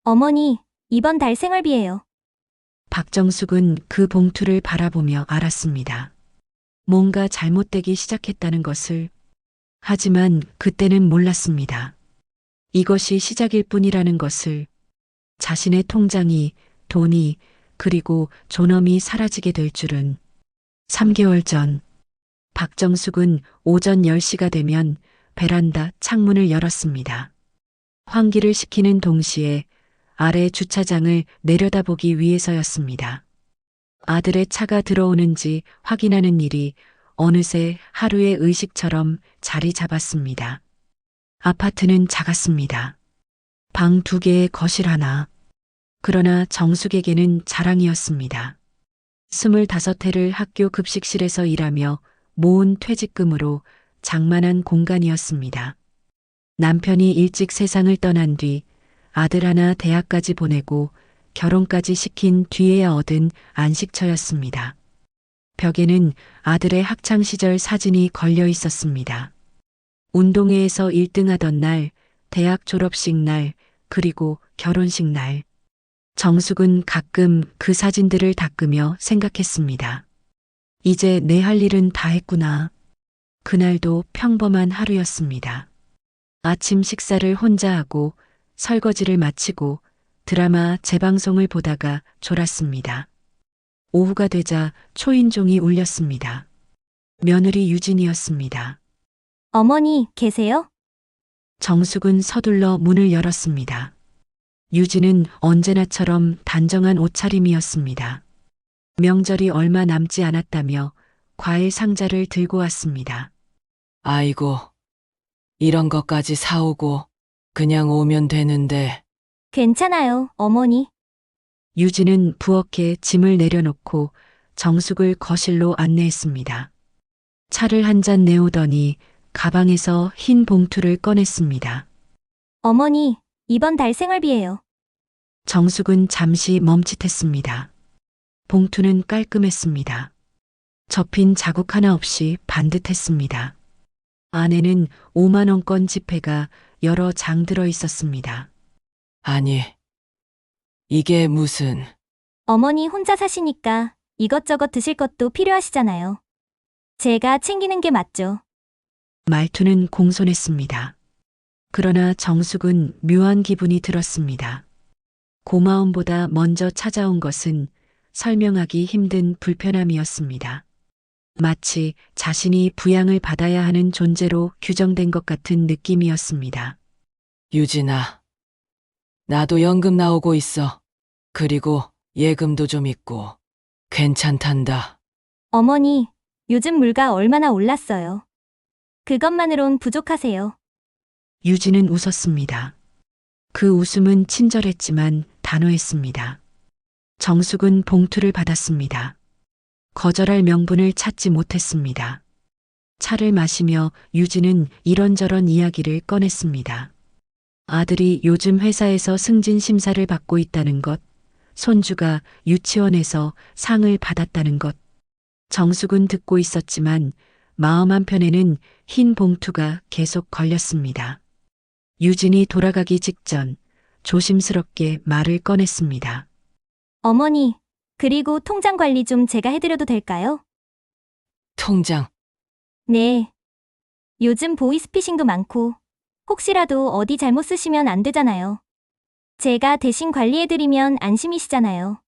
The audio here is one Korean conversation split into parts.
어머니, 이번 달 생활비예요. 박정숙은 그 봉투를 바라보며 알았습니다. 뭔가 잘못되기 시작했다는 것을. 하지만 그때는 몰랐습니다. 이것이 시작일 뿐이라는 것을. 자신의 통장이, 돈이, 그리고 존엄이 사라지게 될 줄은. 3개월 전, 박정숙은 오전 10시가 되면 베란다 창문을 열었습니다. 환기를 시키는 동시에 아래 주차장을 내려다보기 위해서였습니다. 아들의 차가 들어오는지 확인하는 일이 어느새 하루의 의식처럼 자리 잡았습니다. 아파트는 작았습니다. 방 2개에 거실 하나. 그러나 정숙에게는 자랑이었습니다. 25해를 학교 급식실에서 일하며 모은 퇴직금으로 장만한 공간이었습니다. 남편이 일찍 세상을 떠난 뒤 아들 하나 대학까지 보내고 결혼까지 시킨 뒤에야 얻은 안식처였습니다. 벽에는 아들의 학창시절 사진이 걸려 있었습니다. 운동회에서 1등하던 날, 대학 졸업식 날, 그리고 결혼식 날. 정숙은 가끔 그 사진들을 닦으며 생각했습니다. 이제 내 할 일은 다 했구나. 그날도 평범한 하루였습니다. 아침 식사를 혼자 하고 설거지를 마치고 드라마 재방송을 보다가 졸았습니다. 오후가 되자 초인종이 울렸습니다. 며느리 유진이었습니다. 어머니, 계세요? 정숙은 서둘러 문을 열었습니다. 유진은 언제나처럼 단정한 옷차림이었습니다. 명절이 얼마 남지 않았다며 과일 상자를 들고 왔습니다. 아이고, 이런 것까지 사오고 그냥 오면 되는데. 괜찮아요, 어머니. 유진은 부엌에 짐을 내려놓고 정숙을 거실로 안내했습니다. 차를 한 잔 내오더니 가방에서 흰 봉투를 꺼냈습니다. 어머니, 이번 달 생활비예요. 정숙은 잠시 멈칫했습니다. 봉투는 깔끔했습니다. 접힌 자국 하나 없이 반듯했습니다. 안에는 5만 원권 지폐가 여러 장 들어 있었습니다. 아니, 이게 무슨. 어머니 혼자 사시니까 이것저것 드실 것도 필요하시잖아요. 제가 챙기는 게 맞죠. 말투는 공손했습니다. 그러나 정숙은 묘한 기분이 들었습니다. 고마움보다 먼저 찾아온 것은 설명하기 힘든 불편함이었습니다. 마치 자신이 부양을 받아야 하는 존재로 규정된 것 같은 느낌이었습니다. 유진아, 나도 연금 나오고 있어. 그리고 예금도 좀 있고. 괜찮단다. 어머니, 요즘 물가 얼마나 올랐어요. 그것만으론 부족하세요. 유진은 웃었습니다. 그 웃음은 친절했지만 단호했습니다. 정숙은 봉투를 받았습니다. 거절할 명분을 찾지 못했습니다. 차를 마시며 유진은 이런저런 이야기를 꺼냈습니다. 아들이 요즘 회사에서 승진 심사를 받고 있다는 것, 손주가 유치원에서 상을 받았다는 것. 정숙은 듣고 있었지만 마음 한편에는 흰 봉투가 계속 걸렸습니다. 유진이 돌아가기 직전 조심스럽게 말을 꺼냈습니다. 어머니, 그리고 통장 관리 좀 제가 해드려도 될까요? 통장. 네. 요즘 보이스피싱도 많고 혹시라도 어디 잘못 쓰시면 안 되잖아요. 제가 대신 관리해드리면 안심이시잖아요.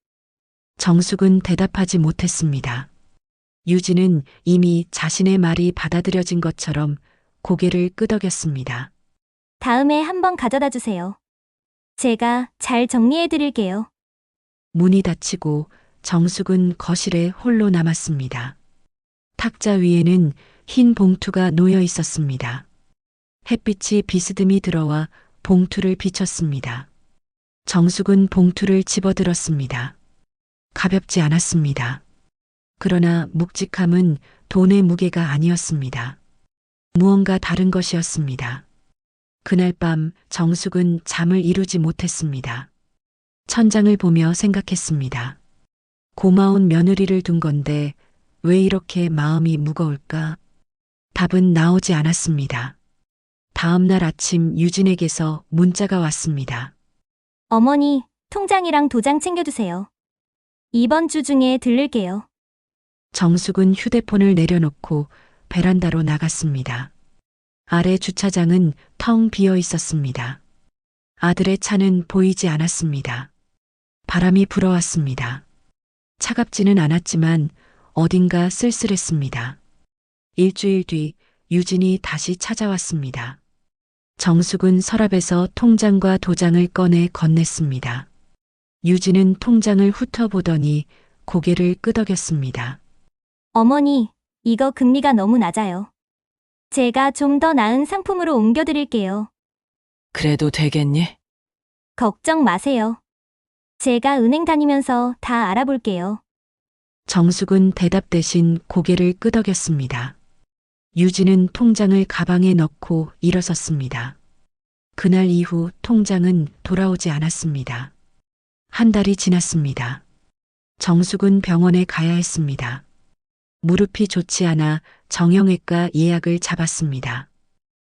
정숙은 대답하지 못했습니다. 유진은 이미 자신의 말이 받아들여진 것처럼 고개를 끄덕였습니다. 다음에 한번 가져다 주세요. 제가 잘 정리해드릴게요. 문이 닫히고 정숙은 거실에 홀로 남았습니다. 탁자 위에는 흰 봉투가 놓여 있었습니다. 햇빛이 비스듬히 들어와 봉투를 비췄습니다. 정숙은 봉투를 집어들었습니다. 가볍지 않았습니다. 그러나 묵직함은 돈의 무게가 아니었습니다. 무언가 다른 것이었습니다. 그날 밤 정숙은 잠을 이루지 못했습니다. 천장을 보며 생각했습니다. 고마운 며느리를 둔 건데 왜 이렇게 마음이 무거울까? 답은 나오지 않았습니다. 다음 날 아침 유진에게서 문자가 왔습니다. 어머니, 통장이랑 도장 챙겨주세요. 이번 주 중에 들를게요. 정숙은 휴대폰을 내려놓고 베란다로 나갔습니다. 아래 주차장은 텅 비어 있었습니다. 아들의 차는 보이지 않았습니다. 바람이 불어왔습니다. 차갑지는 않았지만 어딘가 쓸쓸했습니다. 일주일 뒤 유진이 다시 찾아왔습니다. 정숙은 서랍에서 통장과 도장을 꺼내 건넸습니다. 유진은 통장을 훑어보더니 고개를 끄덕였습니다. 어머니, 이거 금리가 너무 낮아요. 제가 좀 더 나은 상품으로 옮겨드릴게요. 그래도 되겠니? 걱정 마세요. 제가 은행 다니면서 다 알아볼게요. 정숙은 대답 대신 고개를 끄덕였습니다. 유진은 통장을 가방에 넣고 일어섰습니다. 그날 이후 통장은 돌아오지 않았습니다. 한 달이 지났습니다. 정숙은 병원에 가야 했습니다. 무릎이 좋지 않아 정형외과 예약을 잡았습니다.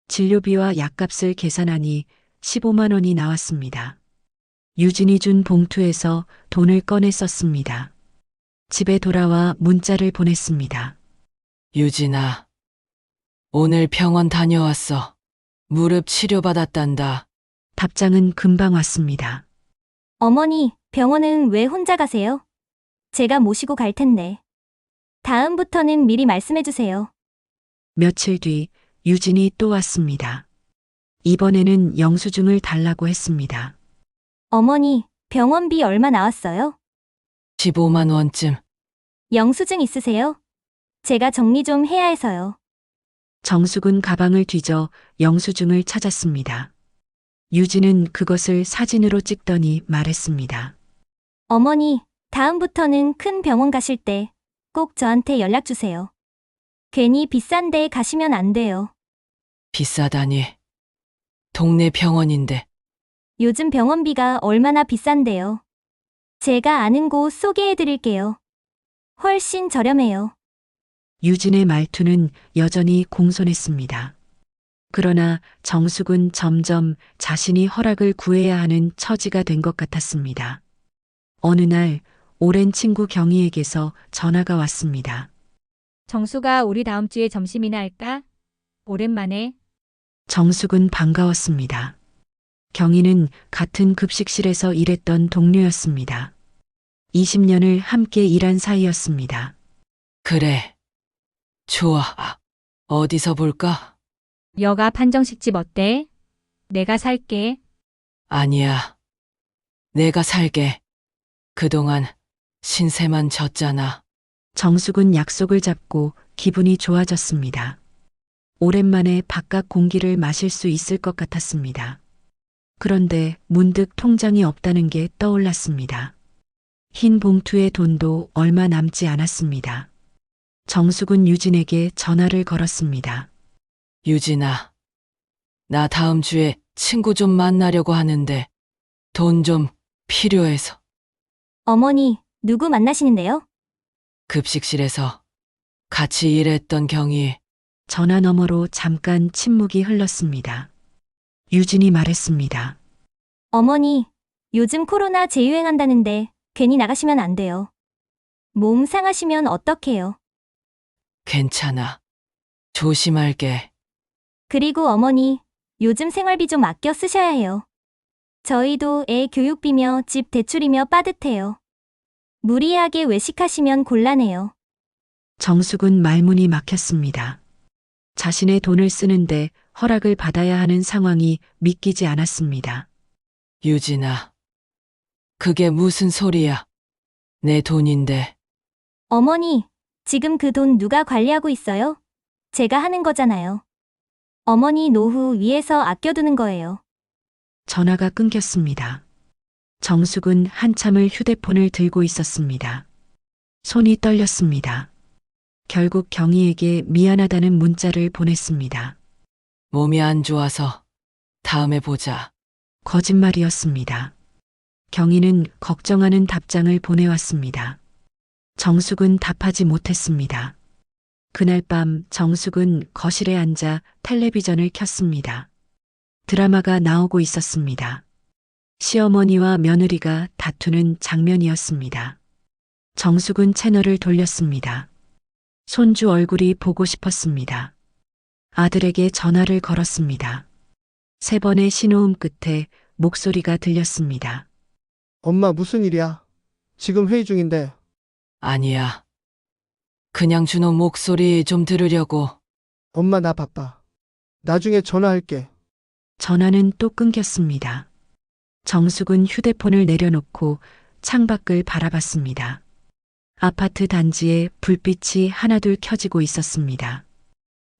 진료비와 약값을 계산하니 15만 원이 나왔습니다. 유진이 준 봉투에서 돈을 꺼내 썼습니다. 집에 돌아와 문자를 보냈습니다. 유진아, 오늘 병원 다녀왔어. 무릎 치료받았단다. 답장은 금방 왔습니다. 어머니, 병원은 왜 혼자 가세요? 제가 모시고 갈 텐데. 다음부터는 미리 말씀해주세요. 며칠 뒤 유진이 또 왔습니다. 이번에는 영수증을 달라고 했습니다. 어머니, 병원비 얼마 나왔어요? 15만 원쯤. 영수증 있으세요? 제가 정리 좀 해야 해서요. 정숙은 가방을 뒤져 영수증을 찾았습니다. 유진은 그것을 사진으로 찍더니 말했습니다. 어머니, 다음부터는 큰 병원 가실 때 꼭 저한테 연락 주세요. 괜히 비싼 데 가시면 안 돼요. 비싸다니. 동네 병원인데. 요즘 병원비가 얼마나 비싼데요. 제가 아는 곳 소개해 드릴게요. 훨씬 저렴해요. 유진의 말투는 여전히 공손했습니다. 그러나 정숙은 점점 자신이 허락을 구해야 하는 처지가 된 것 같았습니다. 어느 날 오랜 친구 경희에게서 전화가 왔습니다. 정수가 우리 다음 주에 점심이나 할까? 오랜만에. 정숙은 반가웠습니다. 경희는 같은 급식실에서 일했던 동료였습니다. 20년을 함께 일한 사이였습니다. 그래. 좋아. 어디서 볼까? 여가 판정식집 어때? 내가 살게. 아니야. 내가 살게. 그동안 신세만 졌잖아. 정숙은 약속을 잡고 기분이 좋아졌습니다. 오랜만에 바깥 공기를 마실 수 있을 것 같았습니다. 그런데 문득 통장이 없다는 게 떠올랐습니다. 흰 봉투의 돈도 얼마 남지 않았습니다. 정숙은 유진에게 전화를 걸었습니다. 유진아. 나 다음 주에 친구 좀 만나려고 하는데 돈 좀 필요해서. 어머니, 누구 만나시는데요? 급식실에서 같이 일했던 경희. 전화 너머로 잠깐 침묵이 흘렀습니다. 유진이 말했습니다. 어머니, 요즘 코로나 재유행한다는데 괜히 나가시면 안 돼요. 몸 상하시면 어떡해요? 괜찮아. 조심할게. 그리고 어머니, 요즘 생활비 좀 아껴 쓰셔야 해요. 저희도 애 교육비며 집 대출이며 빠듯해요. 무리하게 외식하시면 곤란해요. 정숙은 말문이 막혔습니다. 자신의 돈을 쓰는데 허락을 받아야 하는 상황이 믿기지 않았습니다. 유진아. 그게 무슨 소리야? 내 돈인데. 어머니, 지금 그 돈 누가 관리하고 있어요? 제가 하는 거잖아요. 어머니 노후 위해서 아껴두는 거예요. 전화가 끊겼습니다. 정숙은 한참을 휴대폰을 들고 있었습니다. 손이 떨렸습니다. 결국 경희에게 미안하다는 문자를 보냈습니다. 몸이 안 좋아서 다음에 보자. 거짓말이었습니다. 경희는 걱정하는 답장을 보내왔습니다. 정숙은 답하지 못했습니다. 그날 밤 정숙은 거실에 앉아 텔레비전을 켰습니다. 드라마가 나오고 있었습니다. 시어머니와 며느리가 다투는 장면이었습니다. 정숙은 채널을 돌렸습니다. 손주 얼굴이 보고 싶었습니다. 아들에게 전화를 걸었습니다. 3번의 신호음 끝에 목소리가 들렸습니다. 엄마 무슨 일이야? 지금 회의 중인데. 아니야. 그냥 준호 목소리 좀 들으려고. 엄마 나 바빠. 나중에 전화할게. 전화는 또 끊겼습니다. 정숙은 휴대폰을 내려놓고 창밖을 바라봤습니다. 아파트 단지에 불빛이 하나둘 켜지고 있었습니다.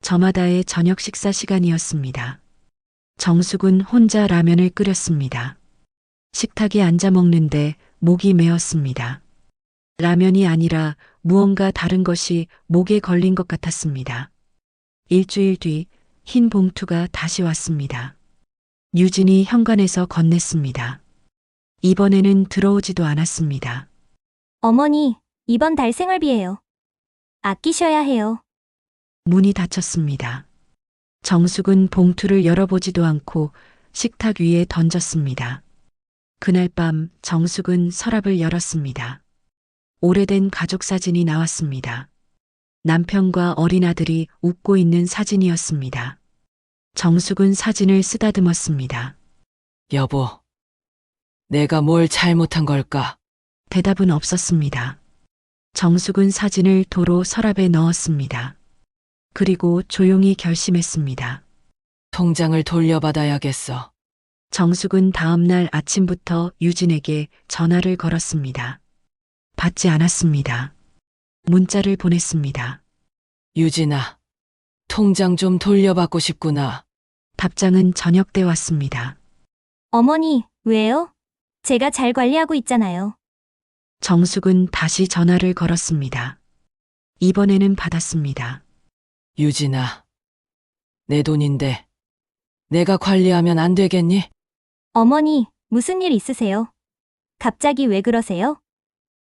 저마다의 저녁 식사 시간이었습니다. 정숙은 혼자 라면을 끓였습니다. 식탁에 앉아 먹는데 목이 메었습니다. 라면이 아니라 무언가 다른 것이 목에 걸린 것 같았습니다. 일주일 뒤 흰 봉투가 다시 왔습니다. 유진이 현관에서 건넸습니다. 이번에는 들어오지도 않았습니다. 어머니, 이번 달 생활비예요. 아끼셔야 해요. 문이 닫혔습니다. 정숙은 봉투를 열어보지도 않고 식탁 위에 던졌습니다. 그날 밤 정숙은 서랍을 열었습니다. 오래된 가족 사진이 나왔습니다. 남편과 어린 아들이 웃고 있는 사진이었습니다. 정숙은 사진을 쓰다듬었습니다. 여보, 내가 뭘 잘못한 걸까? 대답은 없었습니다. 정숙은 사진을 도로 서랍에 넣었습니다. 그리고 조용히 결심했습니다. 통장을 돌려받아야겠어. 정숙은 다음 날 아침부터 유진에게 전화를 걸었습니다. 받지 않았습니다. 문자를 보냈습니다. 유진아, 통장 좀 돌려받고 싶구나. 답장은 저녁 때 왔습니다. 어머니, 왜요? 제가 잘 관리하고 있잖아요. 정숙은 다시 전화를 걸었습니다. 이번에는 받았습니다. 유진아, 내 돈인데 내가 관리하면 안 되겠니? 어머니, 무슨 일 있으세요? 갑자기 왜 그러세요?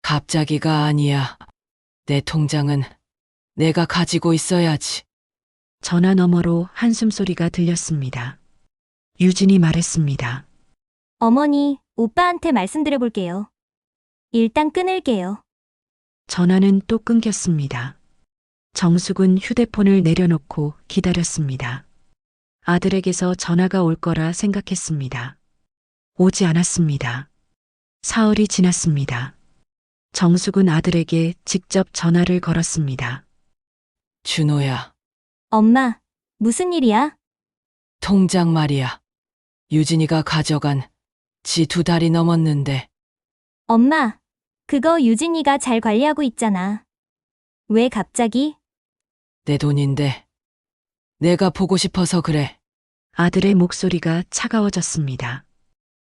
갑자기가 아니야. 내 통장은 내가 가지고 있어야지. 전화 너머로 한숨 소리가 들렸습니다. 유진이 말했습니다. 어머니, 오빠한테 말씀드려볼게요. 일단 끊을게요. 전화는 또 끊겼습니다. 정숙은 휴대폰을 내려놓고 기다렸습니다. 아들에게서 전화가 올 거라 생각했습니다. 오지 않았습니다. 사흘이 지났습니다. 정숙은 아들에게 직접 전화를 걸었습니다. 준호야, 엄마, 무슨 일이야? 통장 말이야. 유진이가 가져간 지 2달이 넘었는데 엄마, 그거 유진이가 잘 관리하고 있잖아. 왜 갑자기? 내 돈인데 내가 보고 싶어서 그래. 아들의 목소리가 차가워졌습니다.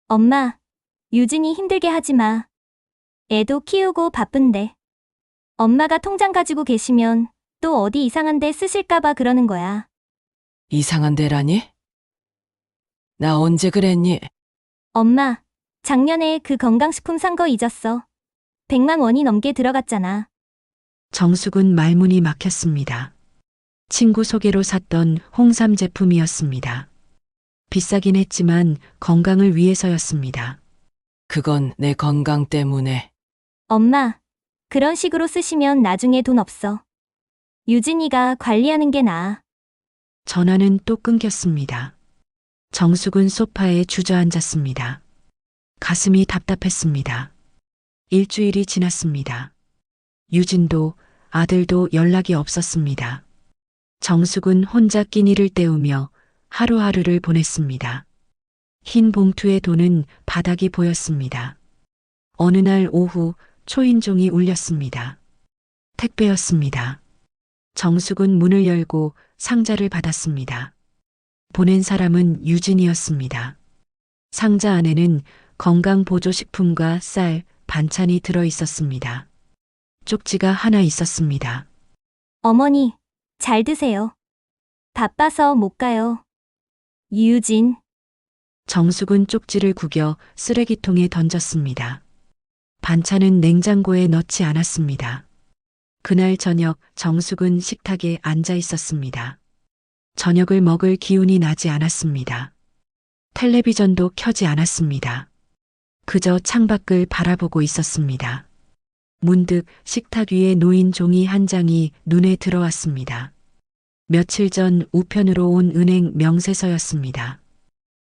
엄마, 유진이 힘들게 하지 마. 애도 키우고 바쁜데. 엄마가 통장 가지고 계시면 또 어디 이상한 데 쓰실까봐 그러는 거야. 이상한 데라니? 나 언제 그랬니? 엄마, 작년에 그 건강식품 산 거 잊었어. 100만 원이 넘게 들어갔잖아. 정숙은 말문이 막혔습니다. 친구 소개로 샀던 홍삼 제품이었습니다. 비싸긴 했지만 건강을 위해서였습니다. 그건 내 건강 때문에. 엄마, 그런 식으로 쓰시면 나중에 돈 없어. 유진이가 관리하는 게 나아. 전화는 또 끊겼습니다. 정숙은 소파에 주저앉았습니다. 가슴이 답답했습니다. 일주일이 지났습니다. 유진도 아들도 연락이 없었습니다. 정숙은 혼자 끼니를 때우며 하루하루를 보냈습니다. 흰 봉투의 돈은 바닥이 보였습니다. 어느 날 오후 초인종이 울렸습니다. 택배였습니다. 정숙은 문을 열고 상자를 받았습니다. 보낸 사람은 유진이었습니다. 상자 안에는 건강보조식품과 쌀, 반찬이 들어 있었습니다. 쪽지가 하나 있었습니다. 어머니, 잘 드세요. 바빠서 못 가요. 유진. 정숙은 쪽지를 구겨 쓰레기통에 던졌습니다. 반찬은 냉장고에 넣지 않았습니다. 그날 저녁 정숙은 식탁에 앉아 있었습니다. 저녁을 먹을 기운이 나지 않았습니다. 텔레비전도 켜지 않았습니다. 그저 창밖을 바라보고 있었습니다. 문득 식탁 위에 놓인 종이 한 장이 눈에 들어왔습니다. 며칠 전 우편으로 온 은행 명세서였습니다.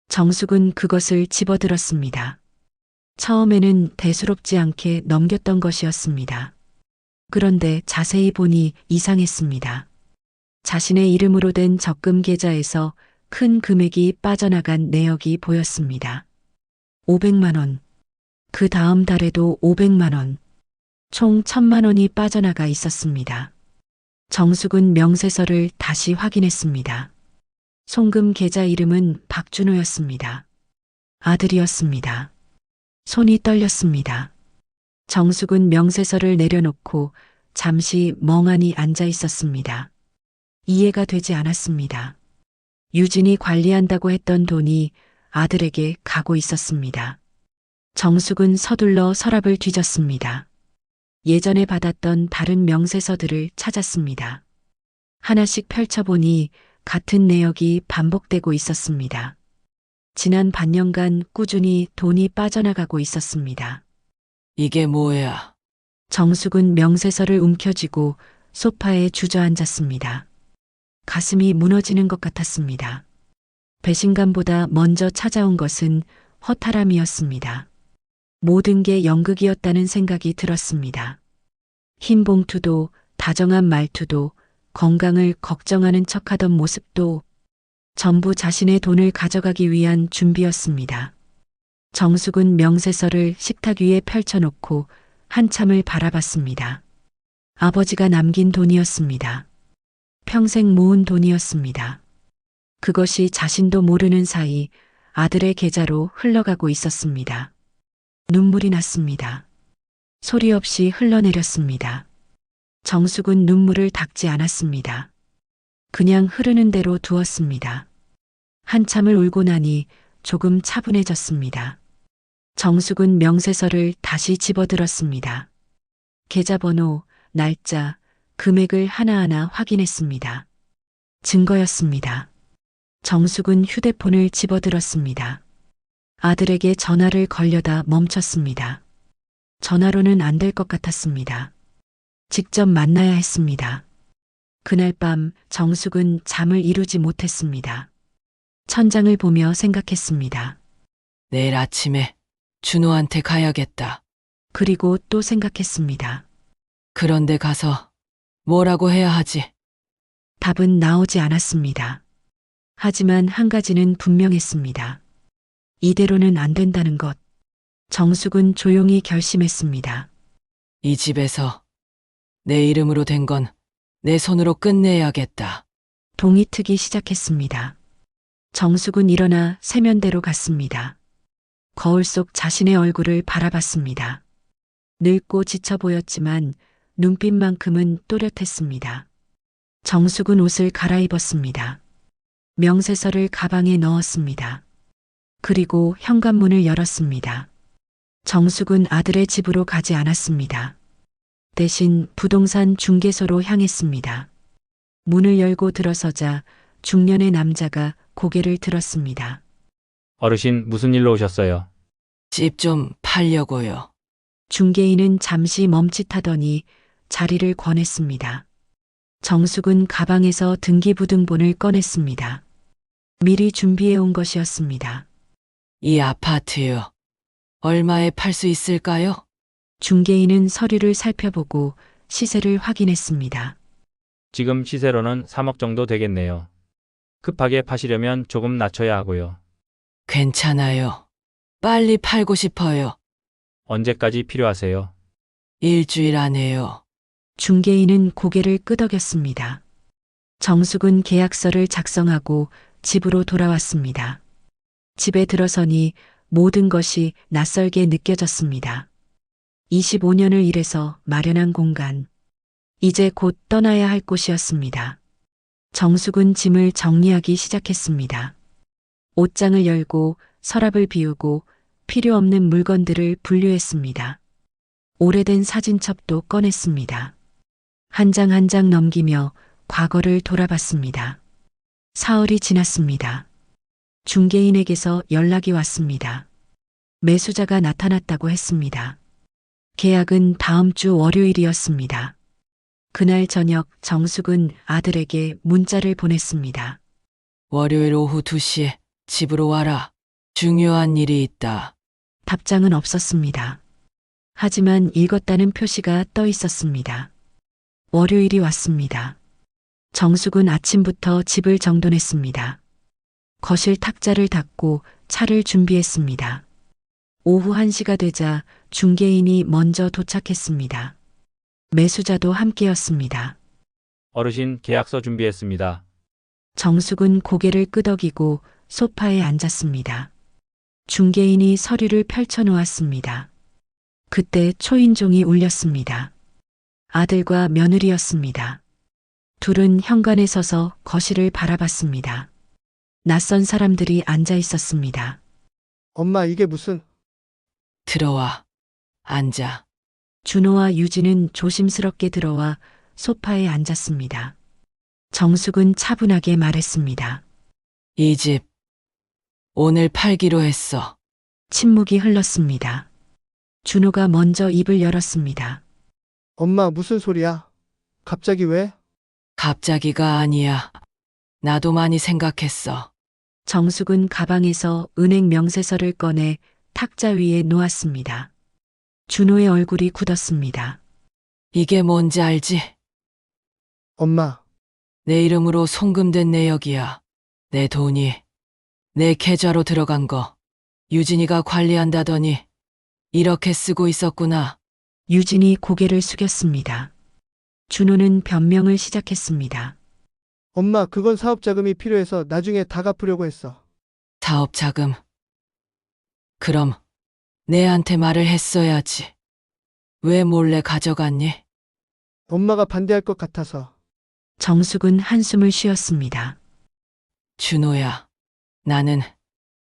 정숙은 그것을 집어들었습니다. 처음에는 대수롭지 않게 넘겼던 것이었습니다. 그런데 자세히 보니 이상했습니다. 자신의 이름으로 된 적금 계좌에서 큰 금액이 빠져나간 내역이 보였습니다. 500만 원. 그 다음 달에도 500만 원. 총 1000만 원이 빠져나가 있었습니다. 정숙은 명세서를 다시 확인했습니다. 송금 계좌 이름은 박준호였습니다. 아들이었습니다. 손이 떨렸습니다. 정숙은 명세서를 내려놓고 잠시 멍하니 앉아 있었습니다. 이해가 되지 않았습니다. 유진이 관리한다고 했던 돈이 아들에게 가고 있었습니다. 정숙은 서둘러 서랍을 뒤졌습니다. 예전에 받았던 다른 명세서들을 찾았습니다. 하나씩 펼쳐보니 같은 내역이 반복되고 있었습니다. 지난 반년간 꾸준히 돈이 빠져나가고 있었습니다. 이게 뭐야? 정숙은 명세서를 움켜쥐고 소파에 주저앉았습니다. 가슴이 무너지는 것 같았습니다. 배신감보다 먼저 찾아온 것은 허탈함이었습니다. 모든 게 연극이었다는 생각이 들었습니다. 흰 봉투도, 다정한 말투도, 건강을 걱정하는 척하던 모습도 전부 자신의 돈을 가져가기 위한 준비였습니다. 정숙은 명세서를 식탁 위에 펼쳐놓고 한참을 바라봤습니다. 아버지가 남긴 돈이었습니다. 평생 모은 돈이었습니다. 그것이 자신도 모르는 사이 아들의 계좌로 흘러가고 있었습니다. 눈물이 났습니다. 소리 없이 흘러내렸습니다. 정숙은 눈물을 닦지 않았습니다. 그냥 흐르는 대로 두었습니다. 한참을 울고 나니 조금 차분해졌습니다. 정숙은 명세서를 다시 집어들었습니다. 계좌번호, 날짜, 금액을 하나하나 확인했습니다. 증거였습니다. 정숙은 휴대폰을 집어들었습니다. 아들에게 전화를 걸려다 멈췄습니다. 전화로는 안 될 것 같았습니다. 직접 만나야 했습니다. 그날 밤 정숙은 잠을 이루지 못했습니다. 천장을 보며 생각했습니다. 내일 아침에 준호한테 가야겠다. 그리고 또 생각했습니다. 그런데 가서 뭐라고 해야 하지? 답은 나오지 않았습니다. 하지만 한 가지는 분명했습니다. 이대로는 안 된다는 것. 정숙은 조용히 결심했습니다. 이 집에서 내 이름으로 된 건 내 손으로 끝내야겠다. 동이 트기 시작했습니다. 정숙은 일어나 세면대로 갔습니다. 거울 속 자신의 얼굴을 바라봤습니다. 늙고 지쳐 보였지만 눈빛만큼은 또렷했습니다. 정숙은 옷을 갈아입었습니다. 명세서를 가방에 넣었습니다. 그리고 현관문을 열었습니다. 정숙은 아들의 집으로 가지 않았습니다. 대신 부동산 중개소로 향했습니다. 문을 열고 들어서자 중년의 남자가 고개를 들었습니다. 어르신 무슨 일로 오셨어요? 집 좀 팔려고요. 중개인은 잠시 멈칫하더니 자리를 권했습니다. 정숙은 가방에서 등기부등본을 꺼냈습니다. 미리 준비해 온 것이었습니다. 이 아파트요. 얼마에 팔 수 있을까요? 중개인은 서류를 살펴보고 시세를 확인했습니다. 지금 시세로는 3억 정도 되겠네요. 급하게 파시려면 조금 낮춰야 하고요. 괜찮아요. 빨리 팔고 싶어요. 언제까지 필요하세요? 일주일 안에요. 중개인은 고개를 끄덕였습니다. 정숙은 계약서를 작성하고 집으로 돌아왔습니다. 집에 들어서니 모든 것이 낯설게 느껴졌습니다. 25년을 일해서 마련한 공간. 이제 곧 떠나야 할 곳이었습니다. 정숙은 짐을 정리하기 시작했습니다. 옷장을 열고 서랍을 비우고 필요 없는 물건들을 분류했습니다. 오래된 사진첩도 꺼냈습니다. 한 장 한 장 넘기며 과거를 돌아봤습니다. 사흘이 지났습니다. 중개인에게서 연락이 왔습니다. 매수자가 나타났다고 했습니다. 계약은 다음 주 월요일이었습니다. 그날 저녁 정숙은 아들에게 문자를 보냈습니다. 월요일 오후 2시에 집으로 와라. 중요한 일이 있다. 답장은 없었습니다. 하지만 읽었다는 표시가 떠 있었습니다. 월요일이 왔습니다. 정숙은 아침부터 집을 정돈했습니다. 거실 탁자를 닦고 차를 준비했습니다. 오후 1시가 되자 중개인이 먼저 도착했습니다. 매수자도 함께였습니다. 어르신 계약서 준비했습니다. 정숙은 고개를 끄덕이고 소파에 앉았습니다. 중개인이 서류를 펼쳐놓았습니다. 그때 초인종이 울렸습니다. 아들과 며느리였습니다. 둘은 현관에 서서 거실을 바라봤습니다. 낯선 사람들이 앉아 있었습니다. 엄마, 이게 무슨... 들어와. 앉아. 준호와 유진은 조심스럽게 들어와 소파에 앉았습니다. 정숙은 차분하게 말했습니다. 이 집 오늘 팔기로 했어. 침묵이 흘렀습니다. 준호가 먼저 입을 열었습니다. 엄마, 무슨 소리야? 갑자기 왜? 갑자기가 아니야. 나도 많이 생각했어. 정숙은 가방에서 은행 명세서를 꺼내 탁자 위에 놓았습니다. 준호의 얼굴이 굳었습니다. 이게 뭔지 알지? 엄마, 내 이름으로 송금된 내역이야. 내 돈이 내 계좌로 들어간 거. 유진이가 관리한다더니 이렇게 쓰고 있었구나. 유진이 고개를 숙였습니다. 준호는 변명을 시작했습니다. 엄마, 그건 사업 자금이 필요해서 나중에 다 갚으려고 했어. 사업 자금. 그럼 내한테 말을 했어야지. 왜 몰래 가져갔니? 엄마가 반대할 것 같아서. 정숙은 한숨을 쉬었습니다. 준호야, 나는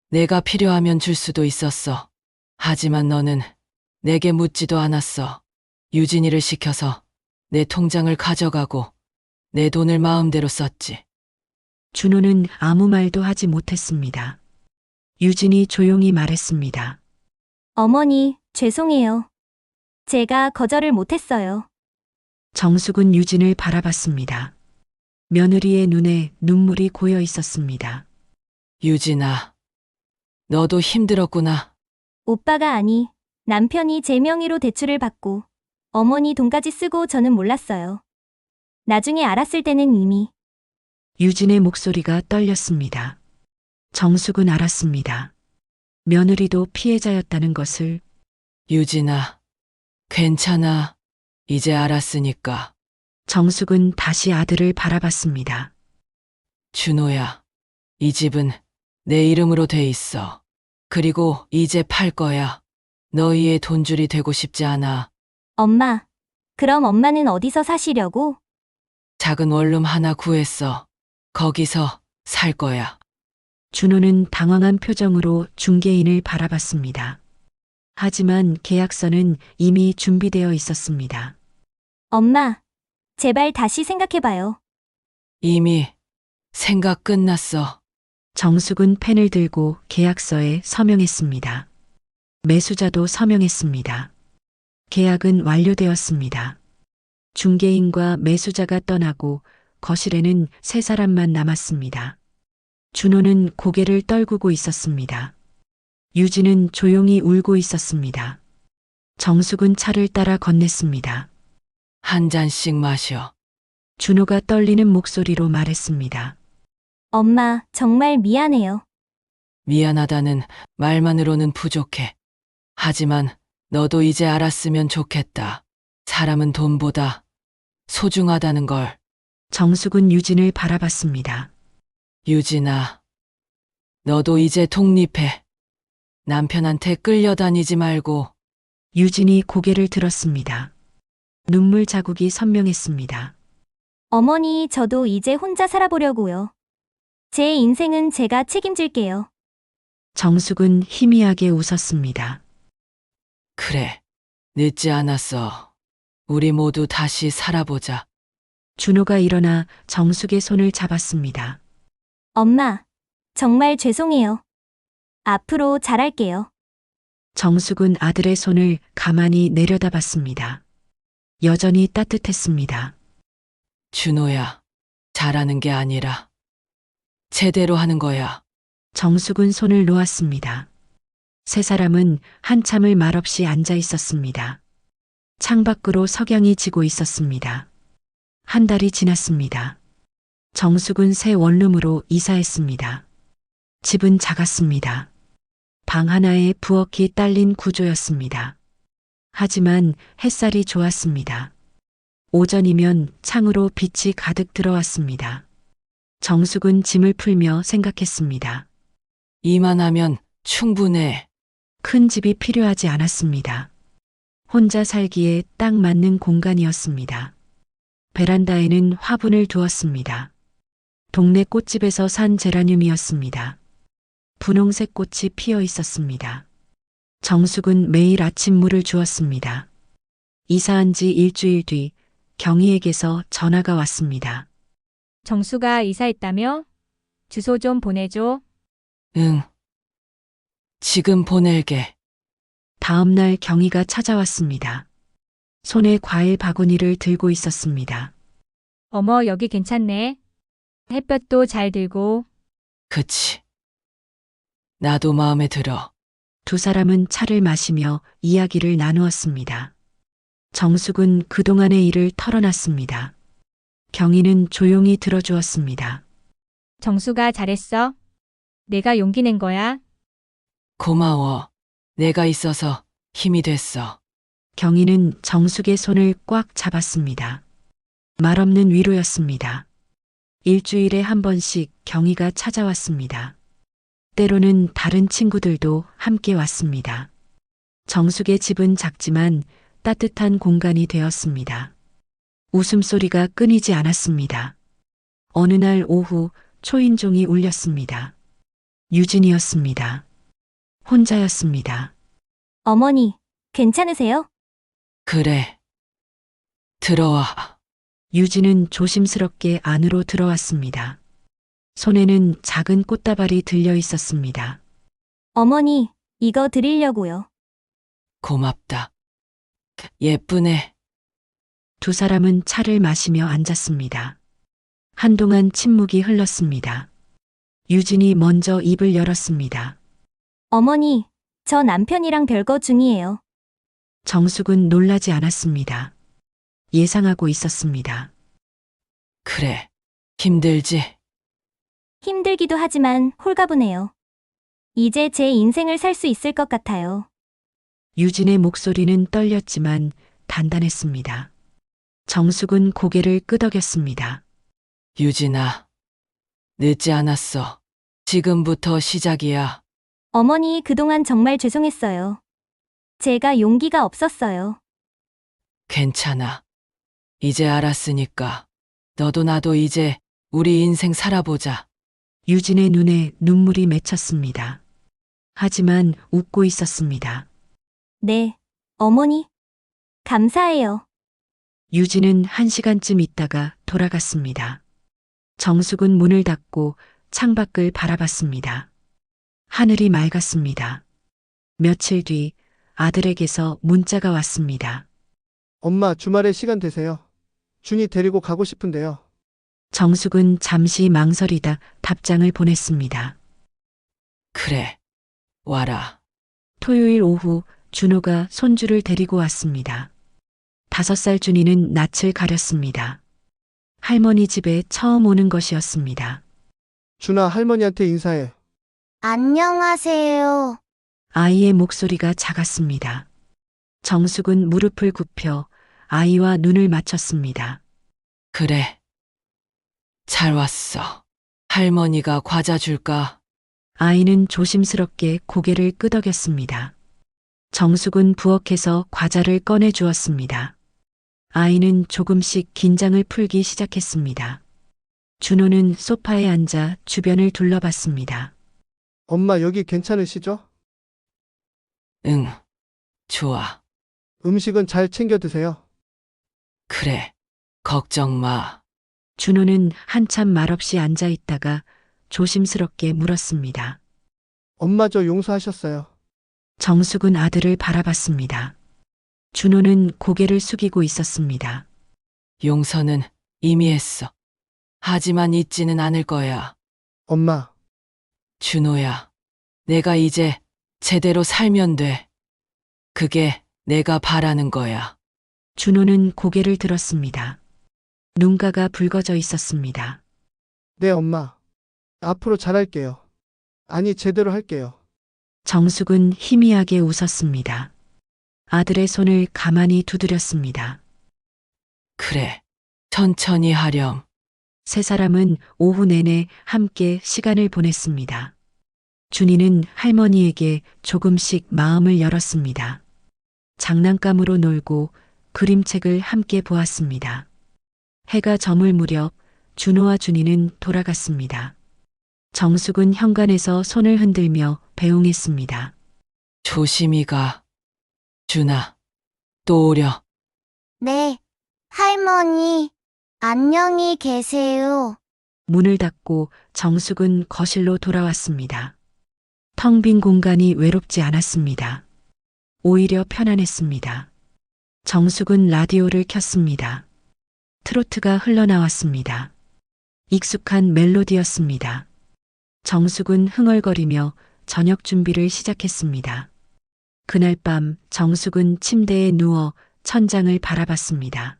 내가 필요하면 줄 수도 있었어. 하지만 너는 내게 묻지도 않았어. 유진이를 시켜서 내 통장을 가져가고 내 돈을 마음대로 썼지. 준호는 아무 말도 하지 못했습니다. 유진이 조용히 말했습니다. 어머니, 죄송해요. 제가 거절을 못했어요. 정숙은 유진을 바라봤습니다. 며느리의 눈에 눈물이 고여 있었습니다. 유진아, 너도 힘들었구나. 오빠가 아니, 남편이 제 명의로 대출을 받고 어머니 돈까지 쓰고 저는 몰랐어요. 나중에 알았을 때는 이미 유진의 목소리가 떨렸습니다. 정숙은 알았습니다. 며느리도 피해자였다는 것을. 유진아, 괜찮아. 이제 알았으니까. 정숙은 다시 아들을 바라봤습니다. 준호야, 이 집은 내 이름으로 돼 있어. 그리고 이제 팔 거야. 너희의 돈줄이 되고 싶지 않아. 엄마, 그럼 엄마는 어디서 사시려고? 작은 원룸 하나 구했어. 거기서 살 거야. 준호는 당황한 표정으로 중개인을 바라봤습니다. 하지만 계약서는 이미 준비되어 있었습니다. 엄마, 제발 다시 생각해봐요. 이미 생각 끝났어. 정숙은 펜을 들고 계약서에 서명했습니다. 매수자도 서명했습니다. 계약은 완료되었습니다. 중개인과 매수자가 떠나고 거실에는 세 사람만 남았습니다. 준호는 고개를 떨구고 있었습니다. 유진은 조용히 울고 있었습니다. 정숙은 차를 따라 건넸습니다. 한 잔씩 마셔. 준호가 떨리는 목소리로 말했습니다. 엄마, 정말 미안해요. 미안하다는 말만으로는 부족해. 하지만 너도 이제 알았으면 좋겠다. 사람은 돈보다 소중하다는 걸. 정숙은 유진을 바라봤습니다. 유진아, 너도 이제 독립해. 남편한테 끌려다니지 말고. 유진이 고개를 들었습니다. 눈물 자국이 선명했습니다. 어머니, 저도 이제 혼자 살아보려고요. 제 인생은 제가 책임질게요. 정숙은 희미하게 웃었습니다. 그래, 늦지 않았어. 우리 모두 다시 살아보자. 준호가 일어나 정숙의 손을 잡았습니다. 엄마, 정말 죄송해요. 앞으로 잘할게요. 정숙은 아들의 손을 가만히 내려다봤습니다. 여전히 따뜻했습니다. 준호야, 잘하는 게 아니라 제대로 하는 거야. 정숙은 손을 놓았습니다. 세 사람은 한참을 말없이 앉아 있었습니다. 창밖으로 석양이 지고 있었습니다. 한 달이 지났습니다. 정숙은 새 원룸으로 이사했습니다. 집은 작았습니다. 방 하나에 부엌이 딸린 구조였습니다. 하지만 햇살이 좋았습니다. 오전이면 창으로 빛이 가득 들어왔습니다. 정숙은 짐을 풀며 생각했습니다. 이만하면 충분해. 큰 집이 필요하지 않았습니다. 혼자 살기에 딱 맞는 공간이었습니다. 베란다에는 화분을 두었습니다. 동네 꽃집에서 산 제라늄이었습니다. 분홍색 꽃이 피어 있었습니다. 정숙은 매일 아침 물을 주었습니다. 이사한 지 일주일 뒤 경희에게서 전화가 왔습니다. 정수가 이사했다며? 주소 좀 보내줘. 응. 지금 보낼게. 다음 날 경희가 찾아왔습니다. 손에 과일 바구니를 들고 있었습니다. 어머, 여기 괜찮네. 햇볕도 잘 들고. 그치. 나도 마음에 들어. 두 사람은 차를 마시며 이야기를 나누었습니다. 정숙은 그동안의 일을 털어놨습니다. 경희는 조용히 들어주었습니다. 정수가 잘했어. 내가 용기 낸 거야. 고마워. 내가 있어서 힘이 됐어. 경희는 정숙의 손을 꽉 잡았습니다. 말없는 위로였습니다. 일주일에 한 번씩 경희가 찾아왔습니다. 때로는 다른 친구들도 함께 왔습니다. 정숙의 집은 작지만 따뜻한 공간이 되었습니다. 웃음소리가 끊이지 않았습니다. 어느 날 오후 초인종이 울렸습니다. 유진이었습니다. 혼자였습니다. 어머니, 괜찮으세요? 그래. 들어와. 유진은 조심스럽게 안으로 들어왔습니다. 손에는 작은 꽃다발이 들려 있었습니다. 어머니, 이거 드리려고요. 고맙다. 예쁘네. 두 사람은 차를 마시며 앉았습니다. 한동안 침묵이 흘렀습니다. 유진이 먼저 입을 열었습니다. 어머니, 저 남편이랑 별거 중이에요. 정숙은 놀라지 않았습니다. 예상하고 있었습니다. 그래. 힘들지? 힘들기도 하지만 홀가분해요. 이제 제 인생을 살 수 있을 것 같아요. 유진의 목소리는 떨렸지만 단단했습니다. 정숙은 고개를 끄덕였습니다. 유진아. 늦지 않았어. 지금부터 시작이야. 어머니, 그동안 정말 죄송했어요. 제가 용기가 없었어요. 괜찮아. 이제 알았으니까. 너도 나도 이제 우리 인생 살아보자. 유진의 눈에 눈물이 맺혔습니다. 하지만 웃고 있었습니다. 네, 어머니. 감사해요. 유진은 1시간쯤 있다가 돌아갔습니다. 정숙은 문을 닫고 창밖을 바라봤습니다. 하늘이 맑았습니다. 며칠 뒤 아들에게서 문자가 왔습니다. 엄마, 주말에 시간 되세요? 준이 데리고 가고 싶은데요. 정숙은 잠시 망설이다 답장을 보냈습니다. 그래. 와라. 토요일 오후 준호가 손주를 데리고 왔습니다. 5살 준이는 낯을 가렸습니다. 할머니 집에 처음 오는 것이었습니다. 준아, 할머니한테 인사해. 안녕하세요. 아이의 목소리가 작았습니다. 정숙은 무릎을 굽혀 아이와 눈을 맞췄습니다. 그래. 잘 왔어. 할머니가 과자 줄까? 아이는 조심스럽게 고개를 끄덕였습니다. 정숙은 부엌에서 과자를 꺼내 주었습니다. 아이는 조금씩 긴장을 풀기 시작했습니다. 준호는 소파에 앉아 주변을 둘러봤습니다. 엄마, 여기 괜찮으시죠? 응. 좋아. 음식은 잘 챙겨 드세요. 그래. 걱정 마. 준호는 한참 말없이 앉아 있다가 조심스럽게 물었습니다. 엄마, 저 용서하셨어요. 정숙은 아들을 바라봤습니다. 준호는 고개를 숙이고 있었습니다. 용서는 이미 했어. 하지만 잊지는 않을 거야. 엄마, 준호야, 내가 이제 제대로 살면 돼. 그게 내가 바라는 거야. 준호는 고개를 들었습니다. 눈가가 붉어져 있었습니다. 네, 엄마. 앞으로 잘할게요. 아니, 제대로 할게요. 정숙은 희미하게 웃었습니다. 아들의 손을 가만히 두드렸습니다. 그래, 천천히 하렴. 세 사람은 오후 내내 함께 시간을 보냈습니다. 준이는 할머니에게 조금씩 마음을 열었습니다. 장난감으로 놀고 그림책을 함께 보았습니다. 해가 저물 무렵 준호와 준이는 돌아갔습니다. 정숙은 현관에서 손을 흔들며 배웅했습니다. 조심히 가. 준아, 또 오려. 네, 할머니, 안녕히 계세요. 문을 닫고 정숙은 거실로 돌아왔습니다. 텅 빈 공간이 외롭지 않았습니다. 오히려 편안했습니다. 정숙은 라디오를 켰습니다. 트로트가 흘러나왔습니다. 익숙한 멜로디였습니다. 정숙은 흥얼거리며 저녁 준비를 시작했습니다. 그날 밤 정숙은 침대에 누워 천장을 바라봤습니다.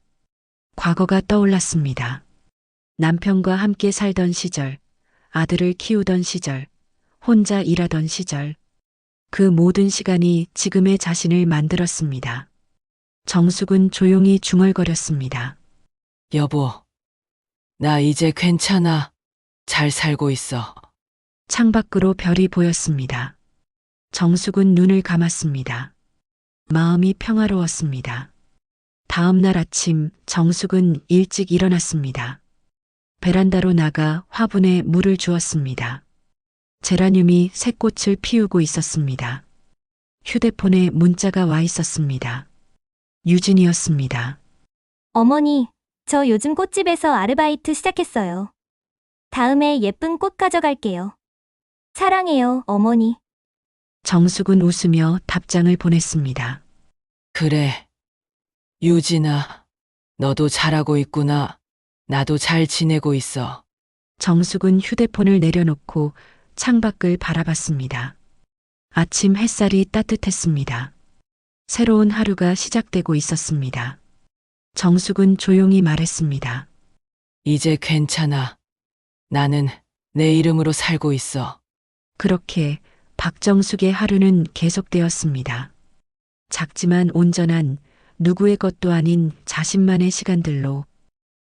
과거가 떠올랐습니다. 남편과 함께 살던 시절, 아들을 키우던 시절, 혼자 일하던 시절. 그 모든 시간이 지금의 자신을 만들었습니다. 정숙은 조용히 중얼거렸습니다. 여보, 나 이제 괜찮아. 잘 살고 있어. 창밖으로 별이 보였습니다. 정숙은 눈을 감았습니다. 마음이 평화로웠습니다. 다음 날 아침 정숙은 일찍 일어났습니다. 베란다로 나가 화분에 물을 주었습니다. 제라늄이 새꽃을 피우고 있었습니다. 휴대폰에 문자가 와 있었습니다. 유진이었습니다. 어머니, 저 요즘 꽃집에서 아르바이트 시작했어요. 다음에 예쁜 꽃 가져갈게요. 사랑해요, 어머니. 정숙은 웃으며 답장을 보냈습니다. 그래. 유진아, 너도 잘하고 있구나. 나도 잘 지내고 있어. 정숙은 휴대폰을 내려놓고 창밖을 바라봤습니다. 아침 햇살이 따뜻했습니다. 새로운 하루가 시작되고 있었습니다. 정숙은 조용히 말했습니다. 이제 괜찮아. 나는 내 이름으로 살고 있어. 그렇게 박정숙의 하루는 계속되었습니다. 작지만 온전한 누구의 것도 아닌 자신만의 시간들로